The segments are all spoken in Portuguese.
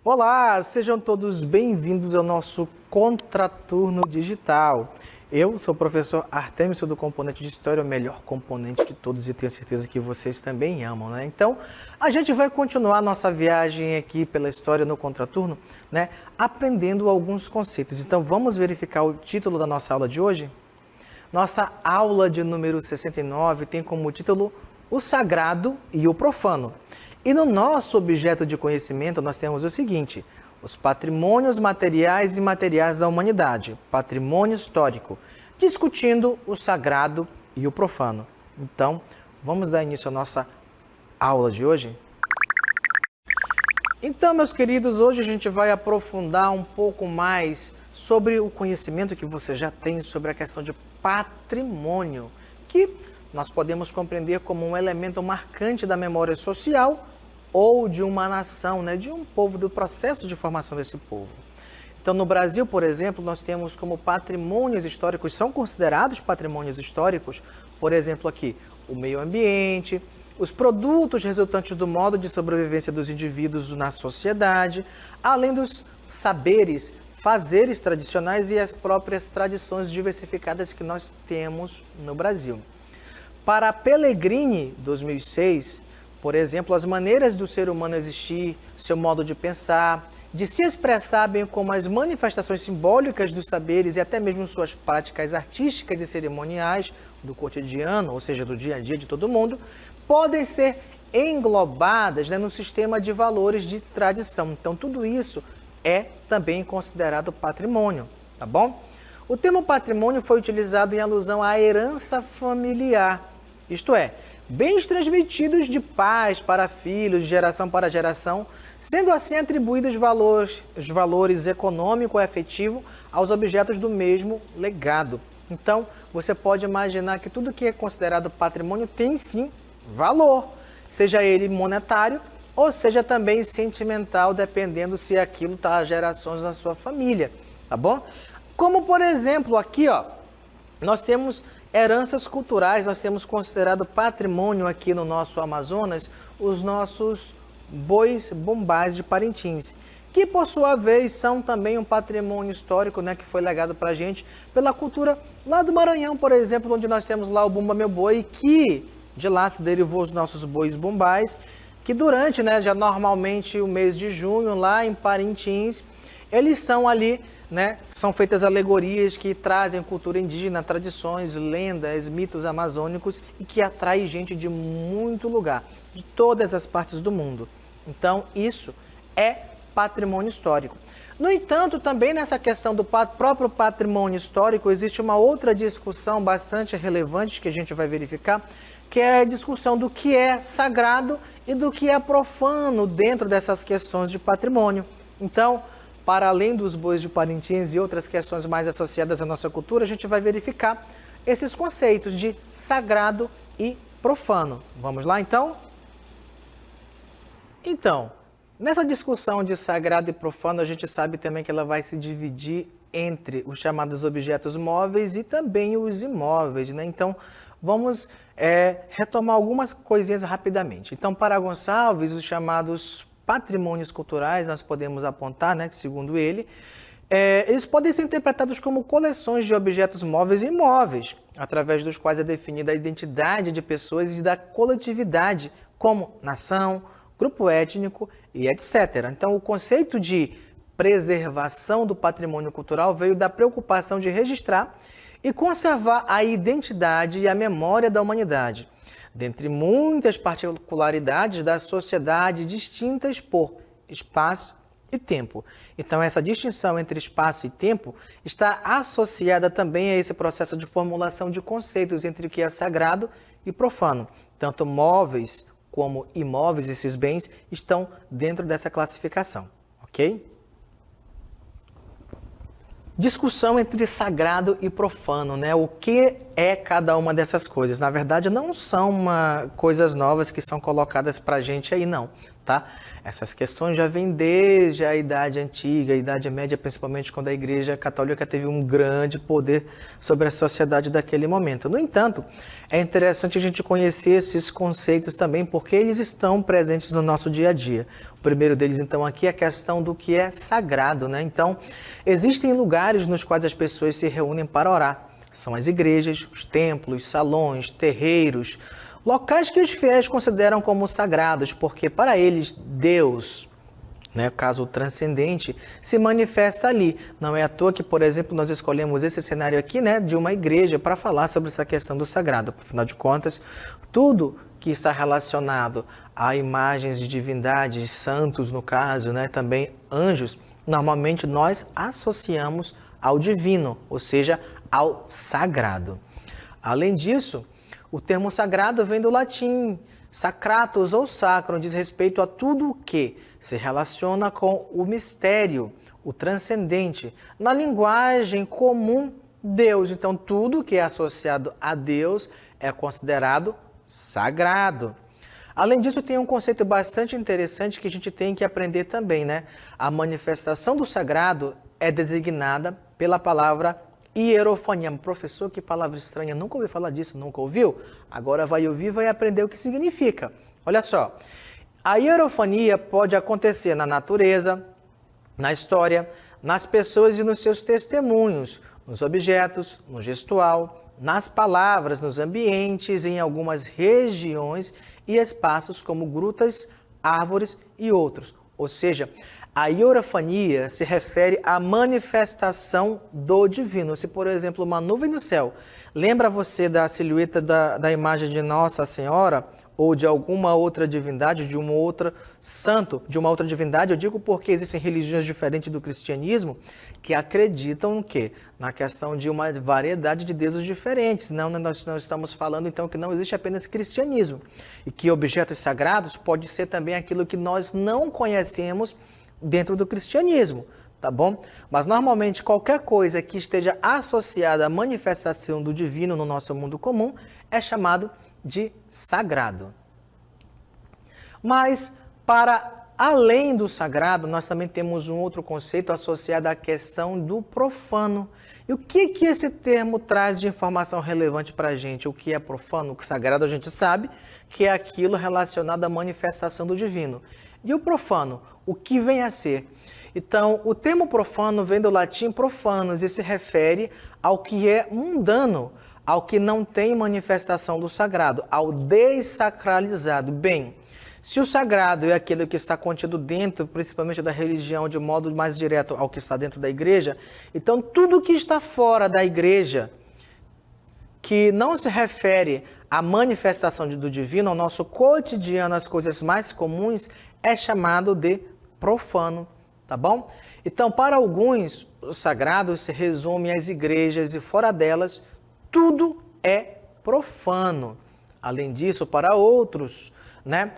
Olá, sejam todos bem-vindos ao nosso Contraturno Digital. Eu sou o professor Artêmio, sou do componente de História, o melhor componente de todos, e tenho certeza que vocês também amam, né? Então, a gente vai continuar nossa viagem aqui pela história no Contraturno, né? Aprendendo alguns conceitos. Então, vamos verificar o título da nossa aula de hoje? Nossa aula de número 69 tem como título O Sagrado e o Profano. E no nosso objeto de conhecimento nós temos o seguinte: os patrimônios materiais e imateriais da humanidade, patrimônio histórico, discutindo o sagrado e o profano. Então, vamos dar início à nossa aula de hoje? Então, meus queridos, hoje a gente vai aprofundar um pouco mais sobre o conhecimento que você já tem sobre a questão de patrimônio, que nós podemos compreender como um elemento marcante da memória social ou de uma nação, né, de um povo, do processo de formação desse povo. Então, no Brasil, por exemplo, nós temos como patrimônios históricos, são considerados patrimônios históricos, por exemplo, aqui, o meio ambiente, os produtos resultantes do modo de sobrevivência dos indivíduos na sociedade, além dos saberes, fazeres tradicionais e as próprias tradições diversificadas que nós temos no Brasil. Para Pellegrini, 2006, por exemplo, as maneiras do ser humano existir, seu modo de pensar, de se expressar, bem como as manifestações simbólicas dos saberes e até mesmo suas práticas artísticas e cerimoniais do cotidiano, ou seja, do dia a dia de todo mundo, podem ser englobadas, né, no sistema de valores de tradição. Então, tudo isso é também considerado patrimônio, tá bom? O termo patrimônio foi utilizado em alusão à herança familiar, isto é, bens transmitidos de pais para filhos, de geração para geração, sendo assim atribuídos os valores econômico e afetivo aos objetos do mesmo legado. Então, você pode imaginar que tudo que é considerado patrimônio tem sim valor, seja ele monetário ou seja também sentimental, dependendo se aquilo está a gerações na sua família, tá bom? Como, por exemplo, aqui, ó, nós temos heranças culturais, nós temos considerado patrimônio aqui no nosso Amazonas os nossos bois bombais de Parintins, que por sua vez são também um patrimônio histórico, né, que foi legado para a gente pela cultura lá do Maranhão, por exemplo, onde nós temos lá o Bumba Meu Boi, que de lá se derivou os nossos bois bombais, que durante, né, já normalmente o mês de junho lá em Parintins, eles são ali, né, são feitas alegorias que trazem cultura indígena, tradições, lendas, mitos amazônicos e que atrai gente de muito lugar, de todas as partes do mundo. Então, isso é patrimônio histórico. No entanto, também nessa questão do próprio patrimônio histórico, existe uma outra discussão bastante relevante que a gente vai verificar, que é a discussão do que é sagrado e do que é profano dentro dessas questões de patrimônio. Então, para além dos bois de Parintins e outras questões mais associadas à nossa cultura, a gente vai verificar esses conceitos de sagrado e profano. Vamos lá, então? Então, nessa discussão de sagrado e profano, a gente sabe também que ela vai se dividir entre os chamados objetos móveis e também os imóveis, né? Então, vamos retomar algumas coisinhas rapidamente. Então, para Gonçalves, os chamados patrimônios culturais, nós podemos apontar, né, que segundo ele, eles podem ser interpretados como coleções de objetos móveis e imóveis, através dos quais é definida a identidade de pessoas e da coletividade, como nação, grupo étnico e etc. Então, o conceito de preservação do patrimônio cultural veio da preocupação de registrar e conservar a identidade e a memória da humanidade, dentre muitas particularidades da sociedade distintas por espaço e tempo. Então, essa distinção entre espaço e tempo está associada também a esse processo de formulação de conceitos entre o que é sagrado e profano. Tanto móveis como imóveis, esses bens, estão dentro dessa classificação, ok? Discussão entre sagrado e profano, né? O que é cada uma dessas coisas? Na verdade, não são coisas novas que são colocadas para a gente aí, não, tá? Essas questões já vêm desde a Idade Antiga, a Idade Média, principalmente quando a Igreja Católica teve um grande poder sobre a sociedade daquele momento. No entanto, é interessante a gente conhecer esses conceitos também, porque eles estão presentes no nosso dia a dia. O primeiro deles, então, aqui é a questão do que é sagrado, né? Então, existem lugares nos quais as pessoas se reúnem para orar. São as igrejas, os templos, salões, terreiros, locais que os fiéis consideram como sagrados, porque para eles Deus, né, caso transcendente, se manifesta ali. Não é à toa que, por exemplo, nós escolhemos esse cenário aqui, né, de uma igreja para falar sobre essa questão do sagrado. Afinal de contas, tudo que está relacionado a imagens de divindades, santos no caso, né, também anjos, normalmente nós associamos ao divino, ou seja, ao sagrado. Além disso, o termo sagrado vem do latim sacratus ou sacrum, diz respeito a tudo o que se relaciona com o mistério, o transcendente. Na linguagem comum, Deus. Então, tudo que é associado a Deus é considerado sagrado. Além disso, tem um conceito bastante interessante que a gente tem que aprender também, né? A manifestação do sagrado é designada pela palavra hierofania. Professor, que palavra estranha, nunca ouvi falar disso, nunca ouviu? Agora vai ouvir e vai aprender o que significa. Olha só, a hierofania pode acontecer na natureza, na história, nas pessoas e nos seus testemunhos, nos objetos, no gestual, nas palavras, nos ambientes, em algumas regiões e espaços como grutas, árvores e outros. Ou seja, a hierofania se refere à manifestação do divino. Se, por exemplo, uma nuvem no céu lembra você da silhueta da imagem de Nossa Senhora ou de alguma outra divindade, de uma outra santo, de uma outra divindade, eu digo porque existem religiões diferentes do cristianismo que acreditam que na questão de uma variedade de deuses diferentes. Não, nós não estamos falando então que não existe apenas cristianismo e que objetos sagrados pode ser também aquilo que nós não conhecemos dentro do cristianismo, tá bom? Mas normalmente qualquer coisa que esteja associada à manifestação do divino no nosso mundo comum é chamado de sagrado. Mas para além do sagrado, nós também temos um outro conceito associado à questão do profano. E o que esse termo traz de informação relevante para a gente? O que é profano? O que é sagrado a gente sabe que é aquilo relacionado à manifestação do divino. E o profano? O que vem a ser? Então, o termo profano vem do latim profanos e se refere ao que é mundano, ao que não tem manifestação do sagrado, ao dessacralizado. Bem, se o sagrado é aquilo que está contido dentro, principalmente da religião, de modo mais direto ao que está dentro da igreja, então tudo que está fora da igreja, que não se refere à manifestação do divino, ao nosso cotidiano, às coisas mais comuns, é chamado de profano, tá bom? Então, para alguns, o sagrado se resume às igrejas e fora delas, tudo é profano. Além disso, para outros, né?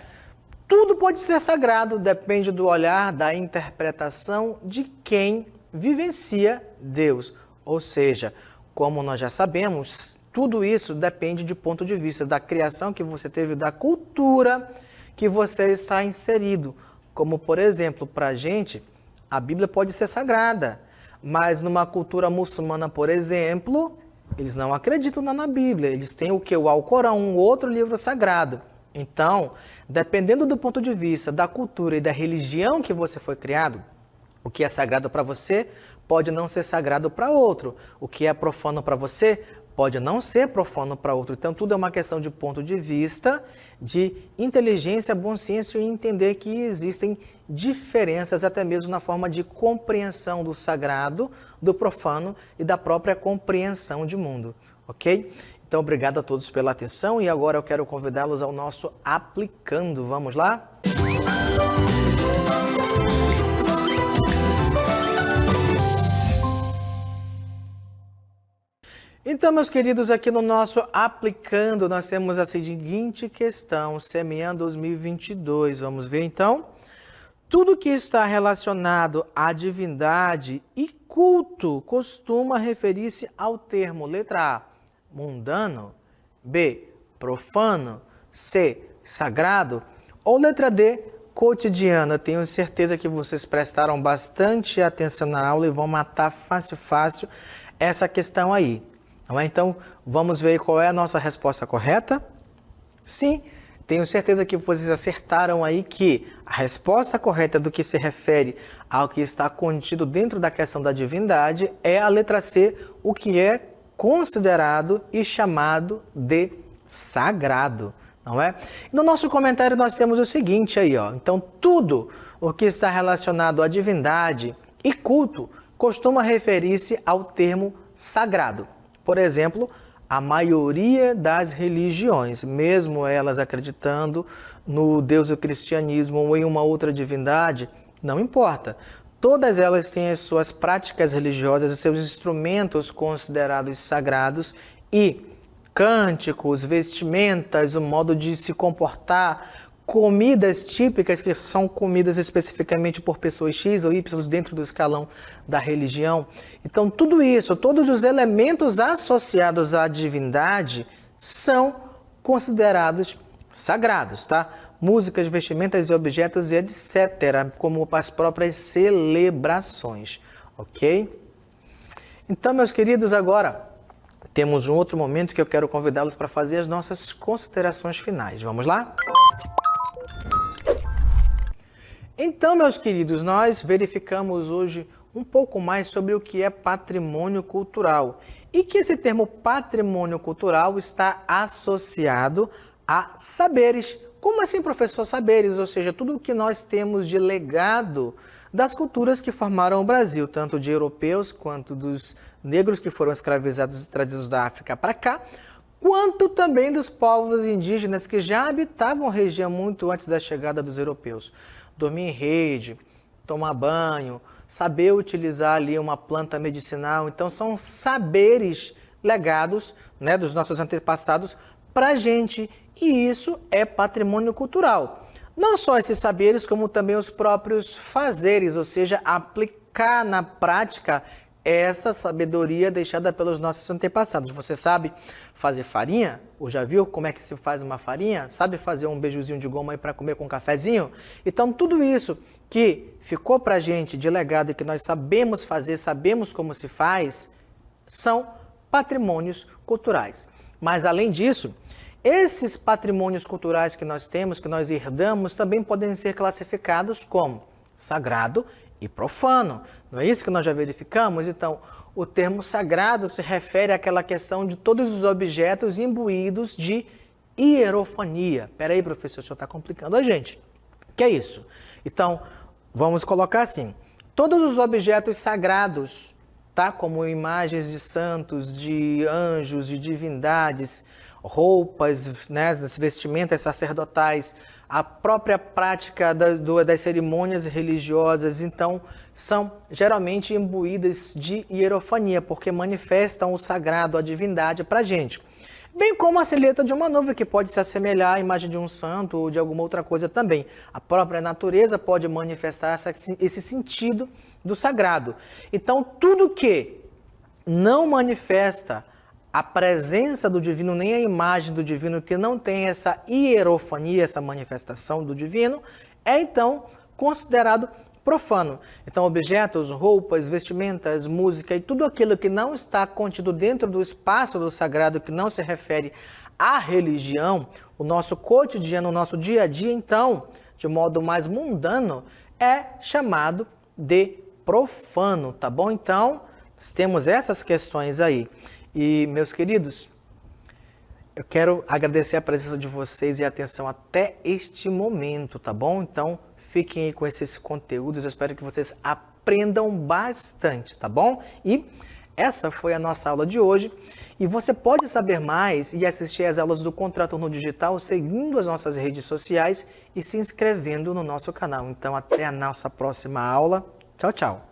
Tudo pode ser sagrado, depende do olhar, da interpretação de quem vivencia Deus. Ou seja, como nós já sabemos, tudo isso depende de ponto de vista da criação que você teve, da cultura que você está inserido. Como, por exemplo, para a gente, a Bíblia pode ser sagrada, mas numa cultura muçulmana, por exemplo, eles não acreditam na Bíblia. Eles têm o que? O Alcorão, um outro livro sagrado. Então, dependendo do ponto de vista, da cultura e da religião que você foi criado, o que é sagrado para você pode não ser sagrado para outro. O que é profano para você pode não ser profano para outro. Então, tudo é uma questão de ponto de vista, de inteligência, bom senso e entender que existem diferenças até mesmo na forma de compreensão do sagrado, do profano e da própria compreensão de mundo, ok? Então, obrigado a todos pela atenção e agora eu quero convidá-los ao nosso Aplicando. Vamos lá? Então, meus queridos, aqui no nosso Aplicando, nós temos a seguinte questão, semeando 2022. Vamos ver, então? Tudo que está relacionado à divindade e culto costuma referir-se ao termo, letra A, mundano? B, profano? C, sagrado? Ou letra D, cotidiano? Eu tenho certeza que vocês prestaram bastante atenção na aula e vão matar fácil essa questão aí. Não é? Então, vamos ver qual é a nossa resposta correta? Sim, tenho certeza que vocês acertaram aí que a resposta correta do que se refere ao que está contido dentro da questão da divindade é a letra C, o que é considerado e chamado de sagrado, não é? No nosso comentário nós temos o seguinte aí, ó. Então, tudo o que está relacionado à divindade e culto costuma referir-se ao termo sagrado. Por exemplo, a maioria das religiões, mesmo elas acreditando no Deus do cristianismo ou em uma outra divindade, não importa. Todas elas têm as suas práticas religiosas, os seus instrumentos considerados sagrados e cânticos, vestimentas, o modo de se comportar, comidas típicas que são comidas especificamente por pessoas X ou Y dentro do escalão da religião. Então, tudo isso, todos os elementos associados à divindade são considerados sagrados, tá? Músicas, vestimentas e objetos e etc., como as próprias celebrações, ok? Então, meus queridos, agora temos um outro momento que eu quero convidá-los para fazer as nossas considerações finais. Vamos lá? Então, meus queridos, nós verificamos hoje um pouco mais sobre o que é patrimônio cultural e que esse termo patrimônio cultural está associado a saberes. Como assim, professor? Saberes, ou seja, tudo o que nós temos de legado das culturas que formaram o Brasil, tanto de europeus quanto dos negros que foram escravizados e trazidos da África para cá, quanto também dos povos indígenas que já habitavam a região muito antes da chegada dos europeus. Dormir em rede, tomar banho, saber utilizar ali uma planta medicinal. Então, são saberes legados, né, dos nossos antepassados para a gente. E isso é patrimônio cultural. Não só esses saberes, como também os próprios fazeres, ou seja, aplicar na prática essa sabedoria deixada pelos nossos antepassados. Você sabe fazer farinha? Ou já viu como é que se faz uma farinha? Sabe fazer um beijuzinho de goma aí para comer com um cafezinho? Então, tudo isso que ficou para a gente de legado e que nós sabemos fazer, sabemos como se faz, são patrimônios culturais. Mas, além disso, esses patrimônios culturais que nós temos, que nós herdamos, também podem ser classificados como sagrado e profano. Não é isso que nós já verificamos? Então, o termo sagrado se refere àquela questão de todos os objetos imbuídos de hierofania. Espera aí, professor, o senhor está complicando a gente. O que é isso? Então, vamos colocar assim. Todos os objetos sagrados, tá? Como imagens de santos, de anjos, de divindades, roupas, né, vestimentas sacerdotais, a própria prática das cerimônias religiosas, então, são geralmente imbuídas de hierofania, porque manifestam o sagrado, a divindade para a gente. Bem como a silhueta de uma nuvem, que pode se assemelhar à imagem de um santo ou de alguma outra coisa também. A própria natureza pode manifestar esse sentido do sagrado. Então, tudo que não manifesta a presença do divino, nem a imagem do divino, que não tem essa hierofania, essa manifestação do divino, é então considerado profano. Então, objetos, roupas, vestimentas, música e tudo aquilo que não está contido dentro do espaço do sagrado, que não se refere à religião, o nosso cotidiano, o nosso dia a dia, então, de modo mais mundano, é chamado de profano, tá bom? Então, nós temos essas questões aí. E, meus queridos, eu quero agradecer a presença de vocês e a atenção até este momento, tá bom? Então, fiquem aí com esses conteúdos, eu espero que vocês aprendam bastante, tá bom? E essa foi a nossa aula de hoje. E você pode saber mais e assistir às aulas do Contraturno Digital seguindo as nossas redes sociais e se inscrevendo no nosso canal. Então, até a nossa próxima aula. Tchau, tchau!